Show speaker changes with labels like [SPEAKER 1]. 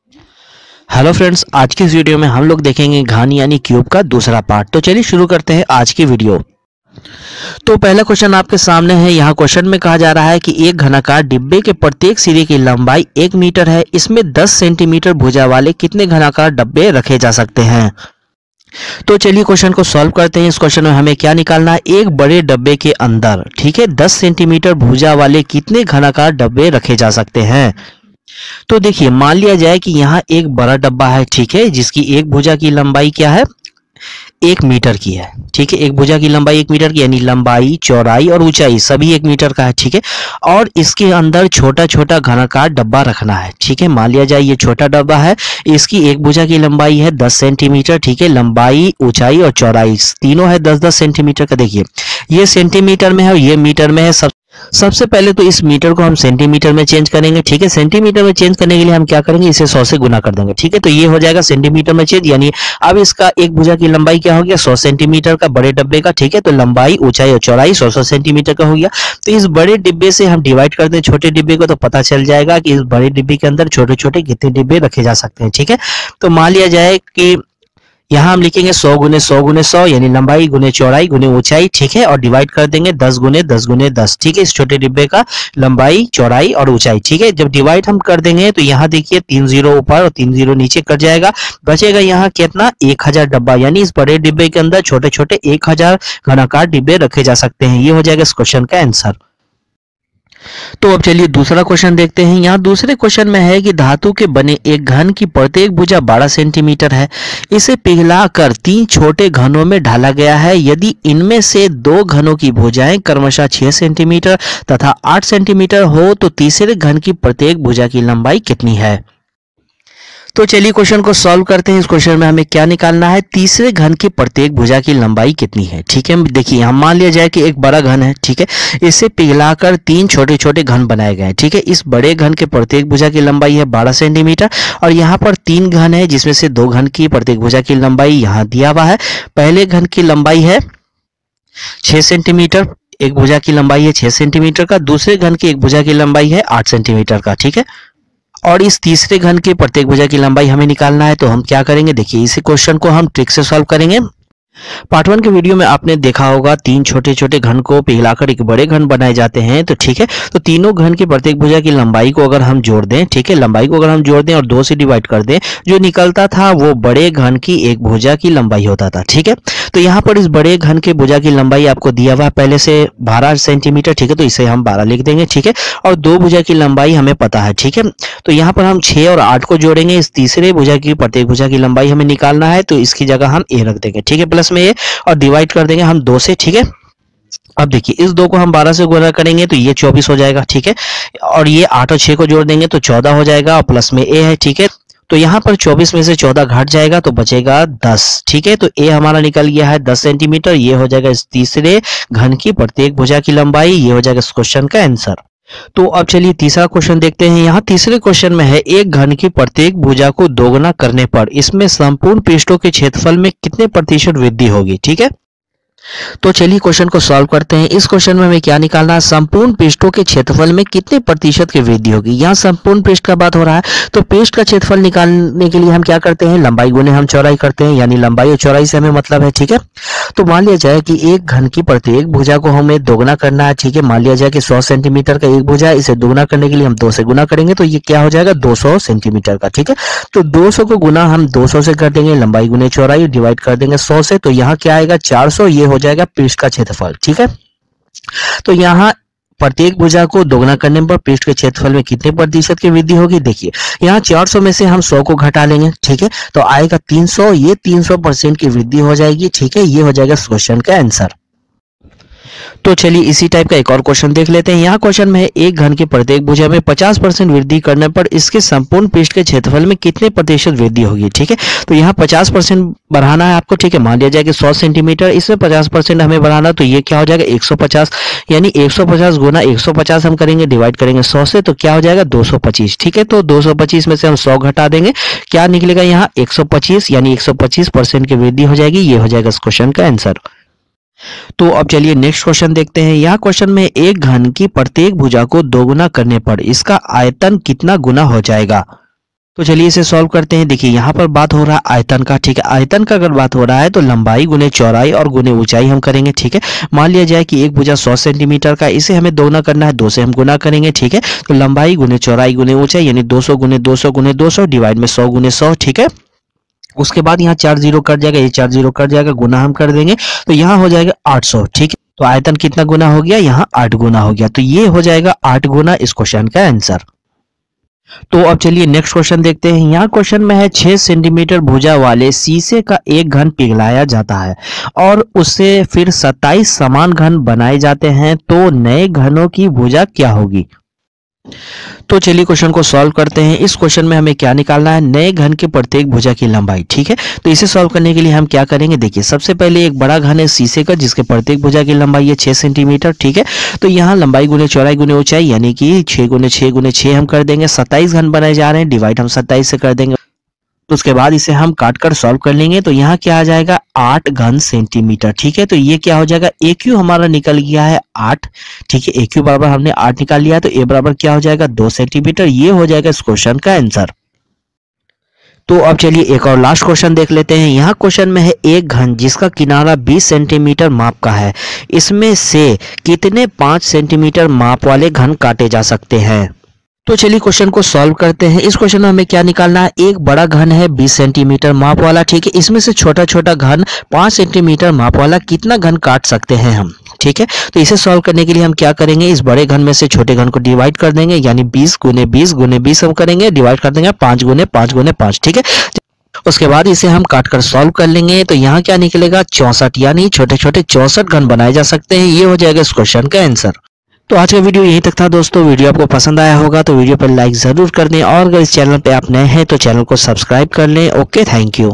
[SPEAKER 1] Hello friends, आज की इस वीडियो में हम लोग देखेंगे घन यानी क्यूब का दूसरा पार्ट। तो चलिए शुरू करते हैं आज की वीडियो। तो पहला क्वेश्चन आपके सामने है। यहाँ क्वेश्चन में कहा जा रहा है कि एक घनाकार डिब्बे के प्रत्येक सिरे की लंबाई 1 मीटर है। इसमें 10 सेंटीमीटर भुजा वाले कितने घनाकार डब्बे रखे जा सकते हैं। तो चलिए क्वेश्चन को सॉल्व करते हैं। इस क्वेश्चन में हमें क्या निकालना है, एक बड़े डब्बे के अंदर, ठीक है, 10 सेंटीमीटर भुजा वाले कितने घनाकार डब्बे रखे जा सकते हैं। तो देखिए, मान लिया जाए कि यहाँ एक बड़ा डब्बा है, ठीक है, जिसकी एक भुजा की लंबाई क्या है, 1 मीटर की है, ठीक है। एक भुजा की लंबाई 1 मीटर की, यानी लंबाई, चौड़ाई और ऊंचाई सभी 1 मीटर का है, ठीक है। और इसके अंदर छोटा छोटा घनाकार डब्बा रखना है, ठीक है। मान लिया जाए ये छोटा डब्बा है, इसकी एक भुजा की लंबाई है 10 सेंटीमीटर, ठीक है। लंबाई, ऊंचाई और चौड़ाई तीनों है 10-10 सेंटीमीटर का। देखिए, ये सेंटीमीटर में है और ये मीटर में है। सबसे पहले तो इस मीटर को हम सेंटीमीटर में चेंज करेंगे, ठीक है। सेंटीमीटर में चेंज करने के लिए हम क्या करेंगे, इसे 100 से गुना कर देंगे, ठीक है। तो ये हो जाएगा सेंटीमीटर में चेंज, यानी अब इसका एक भुजा की लंबाई क्या हो गया, 100 सेंटीमीटर का, बड़े डब्बे का, ठीक है। तो लंबाई, ऊंचाई और चौड़ाई 100 सेंटीमीटर का हो गया। तो इस बड़े डिब्बे से हम डिवाइड कर दें छोटे डिब्बे को, तो पता चल जाएगा कि इस बड़े डिब्बे के अंदर छोटे छोटे कितने डिब्बे रखे जा सकते हैं, ठीक है। तो मान लिया जाए कि यहाँ हम लिखेंगे 100 गुने 100 गुने 100, यानी लंबाई गुने चौड़ाई गुने ऊंचाई, ठीक है। और डिवाइड कर देंगे 10 गुने 10 गुने 10, ठीक है, इस छोटे डिब्बे का लंबाई, चौड़ाई और ऊंचाई, ठीक है। जब डिवाइड हम कर देंगे तो यहाँ देखिए 3 जीरो ऊपर और 3 जीरो नीचे कट जाएगा, बचेगा यहाँ कितना, 1000 डब्बा। यानी इस बड़े डिब्बे के अंदर छोटे छोटे 1000 घनाकार डिब्बे रखे जा सकते हैं। ये हो जाएगा इस क्वेश्चन का आंसर। तो अब चलिए दूसरा क्वेश्चन देखते हैं। यहाँ दूसरे क्वेश्चन में है कि धातु के बने एक घन की प्रत्येक भुजा 12 सेंटीमीटर है। इसे पिघलाकर 3 छोटे घनों में ढाला गया है। यदि इनमें से 2 घनों की भुजाएं क्रमशः 6 सेंटीमीटर तथा 8 सेंटीमीटर हो तो तीसरे घन की प्रत्येक भुजा की लंबाई कितनी है। तो चलिए क्वेश्चन को सॉल्व करते हैं। इस क्वेश्चन में हमें क्या निकालना है, तीसरे घन की प्रत्येक भुजा की लंबाई कितनी है, ठीक है। देखिए, हम मान लिया जाए कि एक बड़ा घन है, ठीक है, इसे पिघलाकर 3 छोटे छोटे घन बनाए गए हैं, ठीक है। इस बड़े घन के प्रत्येक भुजा की लंबाई है 12 सेंटीमीटर और यहाँ पर 3 घन है, जिसमें से 2 घन की प्रत्येक भुजा की लंबाई यहाँ दिया हुआ है। पहले घन की लंबाई है 6 सेंटीमीटर, एक भुजा की लंबाई है 6 सेंटीमीटर का। दूसरे घन की एक भुजा की लंबाई है 8 सेंटीमीटर का, ठीक है। और इस तीसरे घन के प्रत्येक भुजा की लंबाई हमें निकालना है। तो हम क्या करेंगे, देखिए, इसी क्वेश्चन को हम ट्रिक से सॉल्व करेंगे। पार्ट 1 के वीडियो में आपने देखा होगा 3 छोटे छोटे घन को पिघलाकर एक बड़े घन बनाए जाते हैं, तो ठीक है। तो तीनों घन की प्रत्येक भुजा की लंबाई को अगर हम जोड़ दें, ठीक है, लंबाई को अगर हम जोड़ दें और 2 से डिवाइड कर दें, जो निकलता था वो बड़े घन की एक भुजा की लंबाई होता था, ठीक है। तो यहाँ पर इस बड़े घन के भुजा की लंबाई आपको दिया हुआ पहले से 12 सेंटीमीटर, ठीक है, तो इसे हम 12 लिख देंगे, ठीक है। और 2 भुजा की लंबाई हमें पता है, ठीक है। तो यहाँ पर हम 6 और 8 को जोड़ेंगे, इस तीसरे भुजा की प्रत्येक भुजा की लंबाई हमें निकालना है, तो इसकी जगह हम ए रख देंगे, ठीक है, प्लस में ए, और डिवाइड कर देंगे हम 2 से, ठीक है। अब देखिए, इस 2 को हम 12 से गुणा करेंगे तो ये 24 हो जाएगा, ठीक है। और ये 8 और 6 को जोड़ देंगे तो 14 हो जाएगा और प्लस में ए है, ठीक है। तो यहाँ पर 24 में से 14 घट जाएगा तो बचेगा 10, ठीक है। तो ए हमारा निकल गया है 10 सेंटीमीटर। ये हो जाएगा इस तीसरे घन की प्रत्येक भुजा की लंबाई। ये हो जाएगा इस क्वेश्चन का आंसर। तो अब चलिए तीसरा क्वेश्चन देखते हैं। यहाँ तीसरे क्वेश्चन में है, एक घन की प्रत्येक भुजा को दोगुना करने पर इसमें संपूर्ण पृष्ठों के क्षेत्रफल में कितने प्रतिशत वृद्धि होगी, ठीक है। तो चलिए क्वेश्चन को सॉल्व करते हैं। इस क्वेश्चन में हमें क्या निकालना है, संपूर्ण पृष्ठों के क्षेत्रफल में कितने प्रतिशत की वृद्धि होगी। यहाँ संपूर्ण पृष्ठ का बात हो रहा है, तो पृष्ठ का क्षेत्रफल निकालने के लिए हम क्या करते हैं, लंबाई गुने हम चौड़ाई करते हैं, यानी लंबाई और चौड़ाई से हमें मतलब है, ठीक है। तो मान लिया जाए कि एक घन की प्रत्येक भुजा को हमें दोगुना करना है, ठीक है। मान लिया जाए कि 100 सेंटीमीटर का एक भुजा है, इसे दोगुना करने के लिए हम 2 से गुना करेंगे, तो ये क्या हो जाएगा, 200 सेंटीमीटर का, ठीक है। तो 200 को गुना हम 200 से कर देंगे, लंबाई गुने चौड़ाई डिवाइड कर देंगे 100 से, तो यहाँ क्या आएगा 400। ये हो जाएगा पृष्ठ का क्षेत्रफल, ठीक है। तो यहाँ प्रत्येक भुजा को दोगुना करने पर पृष्ठ के क्षेत्रफल में कितने प्रतिशत की वृद्धि होगी। देखिए, यहाँ 400 में से हम 100 को घटा लेंगे, ठीक है, तो आएगा 300। ये 300% की वृद्धि हो जाएगी, ठीक है। ये हो जाएगा इस क्वेश्चन का आंसर। तो चलिए इसी टाइप का एक और क्वेश्चन देख लेते हैं। यहाँ क्वेश्चन में है, एक घन की प्रत्येक भुजा में 50% वृद्धि करने पर इसके संपूर्ण पृष्ठ के क्षेत्रफल में कितने प्रतिशत वृद्धि होगी, ठीक है। तो यहाँ 50% बढ़ाना है आपको, ठीक है। मान लिया जाए कि 100 सेंटीमीटर, इसमें 50% हमें बढ़ाना, तो ये क्या हो जाएगा 150, यानी 150 गुना 150 हम करेंगे, डिवाइड करेंगे 100 से, तो क्या हो जाएगा 225, ठीक है। तो 225 में से हम 100 घटा देंगे, क्या निकलेगा यहाँ 125, यानी 125% की वृद्धि हो जाएगी। ये हो जाएगा इस क्वेश्चन का आंसर। तो अब चलिए नेक्स्ट क्वेश्चन देखते हैं। यहाँ क्वेश्चन में एक घन की प्रत्येक भुजा को दोगुना करने पर इसका आयतन कितना गुना हो जाएगा। तो चलिए इसे सॉल्व करते हैं। देखिए यहाँ पर बात हो रहा है आयतन का, ठीक है। आयतन का अगर बात हो रहा है तो लंबाई गुने चौड़ाई और गुने ऊंचाई हम करेंगे, ठीक है। मान लिया जाए कि एक भुजा 100 सेंटीमीटर का, इसे हमें दोगुना करना है, 2 से हम गुना करेंगे, ठीक है। तो लंबाई गुने चौड़ाई गुने ऊंचाई यानी 200 गुने 200 गुने 200 डिवाइड में 100 गुने 100, ठीक है। उसके बाद यहाँ 4 जीरो कट जाएगा, ये 4 जीरो कट जाएगा, गुना हम कर देंगे तो यहाँ हो जाएगा 800, ठीक है। तो आयतन कितना गुना हो गया, यहाँ 8 गुना हो गया। तो ये हो जाएगा 8 गुना इस क्वेश्चन का आंसर। तो अब चलिए नेक्स्ट क्वेश्चन देखते हैं। यहाँ क्वेश्चन में है 6 सेंटीमीटर भुजा वाले शीशे का एक घन पिघलाया जाता है और उससे फिर 27 समान घन बनाए जाते हैं, तो नए घनों की भुजा क्या होगी। तो चलिए क्वेश्चन को सॉल्व करते हैं। इस क्वेश्चन में हमें क्या निकालना है, नए घन के प्रत्येक भुजा की लंबाई, ठीक है। तो इसे सॉल्व करने के लिए हम क्या करेंगे, देखिए सबसे पहले एक बड़ा घन है शीशे का जिसके प्रत्येक भुजा की लंबाई है 6 सेंटीमीटर, ठीक है। तो यहाँ लंबाई गुने चौड़ाई गुने ऊंचाई यानी कि 6 गुने 6 गुने 6 हम कर देंगे। 27 घन बनाए जा रहे हैं, डिवाइड हम 27 से कर देंगे। तो उसके बाद इसे हम काटकर सॉल्व कर लेंगे। तो यहाँ क्या आ जाएगा 8 घन सेंटीमीटर, ठीक है। तो ये क्या हो जाएगा, ए क्यू हमारा निकल गया है 8, ठीक है। ए क्यू बराबर हमने 8 निकाल लिया, तो ए बराबर क्या हो जाएगा 2 सेंटीमीटर। ये हो जाएगा इस क्वेश्चन का आंसर। तो अब चलिए एक और लास्ट क्वेश्चन देख लेते हैं। यहाँ क्वेश्चन में है एक घन जिसका किनारा 20 सेंटीमीटर माप का है, इसमें से कितने 5 सेंटीमीटर माप वाले घन काटे जा सकते हैं। तो चलिए क्वेश्चन को सॉल्व करते हैं। इस क्वेश्चन में हमें क्या निकालना है, एक बड़ा घन है 20 सेंटीमीटर माप वाला, ठीक है। इसमें से छोटा छोटा घन 5 सेंटीमीटर माप वाला कितना घन काट सकते हैं हम, ठीक है। तो इसे सॉल्व करने के लिए हम क्या करेंगे, इस बड़े घन में से छोटे घन को डिवाइड कर देंगे, यानी 20 गुने 20 गुने 20 हम करेंगे, डिवाइड कर देंगे 5 गुने 5 गुने 5, ठीक है। उसके बाद इसे हम काटकर सॉल्व कर लेंगे। तो यहाँ क्या निकलेगा 64, यानी छोटे छोटे 64 घन बनाए जा सकते हैं। ये हो जाएगा इस क्वेश्चन का आंसर। तो आज का वीडियो यहीं तक था दोस्तों। वीडियो आपको पसंद आया होगा तो वीडियो पर लाइक जरूर कर दें और अगर इस चैनल पे आप नए हैं तो चैनल को सब्सक्राइब कर लें। Okay, thank you.